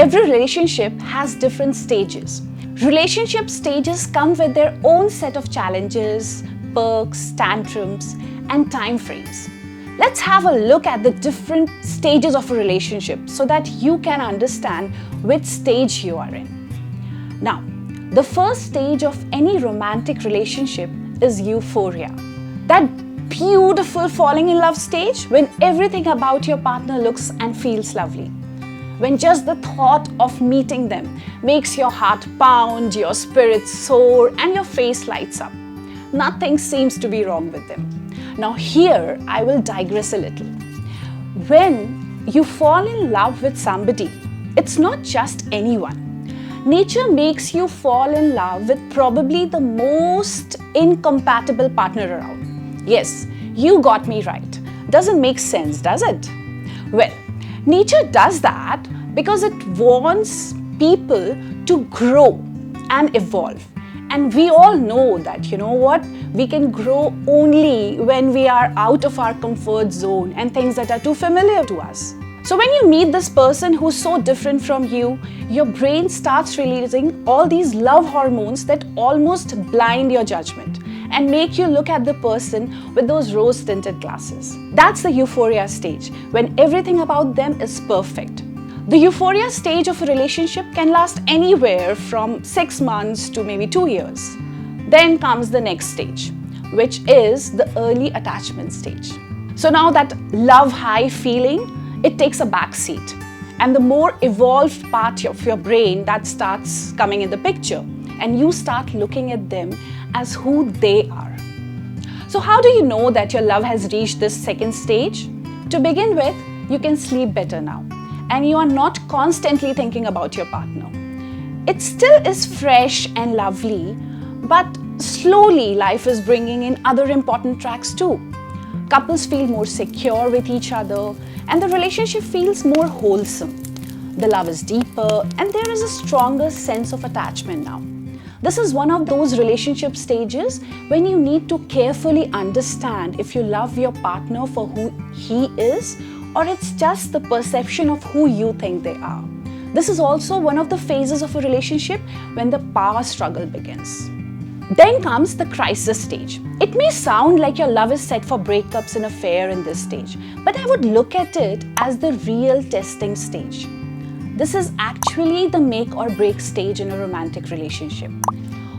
Every relationship has different stages. Relationship stages come with their own set of challenges, perks, tantrums, and time frames. Let's have a look at the different stages of a relationship so that you can understand which stage you are in. Now, the first stage of any romantic relationship is euphoria. That beautiful falling in love stage when everything about your partner looks and feels lovely. When just the thought of meeting them makes your heart pound, your spirits soar, and your face lights up. Nothing seems to be wrong with them. Now here, I will digress a little. When you fall in love with somebody, it's not just anyone. Nature makes you fall in love with probably the most incompatible partner around. Yes, you got me right. Doesn't make sense, does it? Well, nature does that because it wants people to grow and evolve. And we all know that, we can grow only when we are out of our comfort zone and things that are too familiar to us. So when you meet this person who's so different from you, your brain starts releasing all these love hormones that almost blind your judgment and make you look at the person with those rose-tinted glasses. That's the euphoria stage, when everything about them is perfect. The euphoria stage of a relationship can last anywhere from 6 months to maybe 2 years. Then comes the next stage, which is the early attachment stage. So now that love high feeling, it takes a back seat. And the more evolved part of your brain that starts coming in the picture, and you start looking at them as who they are. So how do you know that your love has reached this second stage? To begin with, you can sleep better now, and you are not constantly thinking about your partner. It still is fresh and lovely, but slowly life is bringing in other important tracks too. Couples feel more secure with each other, and the relationship feels more wholesome. The love is deeper, and there is a stronger sense of attachment now. This is one of those relationship stages when you need to carefully understand if you love your partner for who he is, or it's just the perception of who you think they are. This is also one of the phases of a relationship when the power struggle begins. Then comes the crisis stage. It may sound like your love is set for breakups and affair in this stage, but I would look at it as the real testing stage. This is actually the make or break stage in a romantic relationship.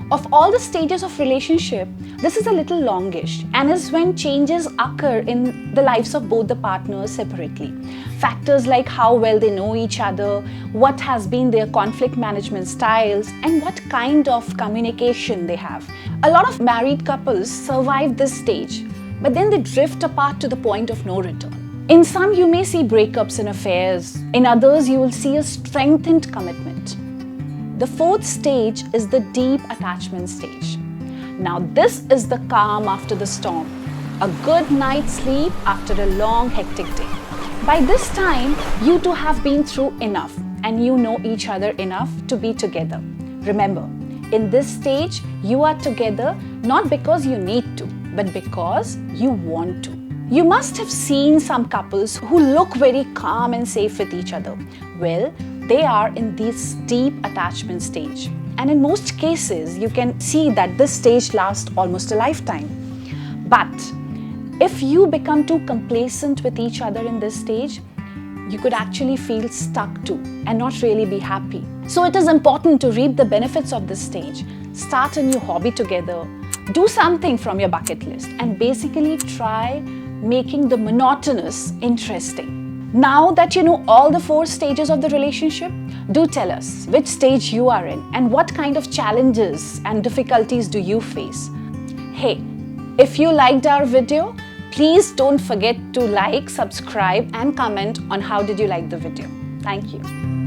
Of all the stages of relationship, this is a little longish and is when changes occur in the lives of both the partners separately. Factors like how well they know each other, what has been their conflict management styles, and what kind of communication they have. A lot of married couples survive this stage, but then they drift apart to the point of no return. In some, you may see breakups and affairs. In others, you will see a strengthened commitment. The fourth stage is the deep attachment stage. Now, this is the calm after the storm, a good night's sleep after a long, hectic day. By this time, you two have been through enough and you know each other enough to be together. Remember, in this stage, you are together not because you need to, but because you want to. You must have seen some couples who look very calm and safe with each other. Well, they are in this deep attachment stage. And in most cases, you can see that this stage lasts almost a lifetime. But if you become too complacent with each other in this stage, you could actually feel stuck too and not really be happy. So it is important to reap the benefits of this stage. Start a new hobby together, do something from your bucket list, and basically try making the monotonous interesting. Now that you know all the 4 stages of the relationship, do tell us which stage you are in and what kind of challenges and difficulties do you face. Hey, if you liked our video, please don't forget to like, subscribe and comment on how did you like the video. Thank you.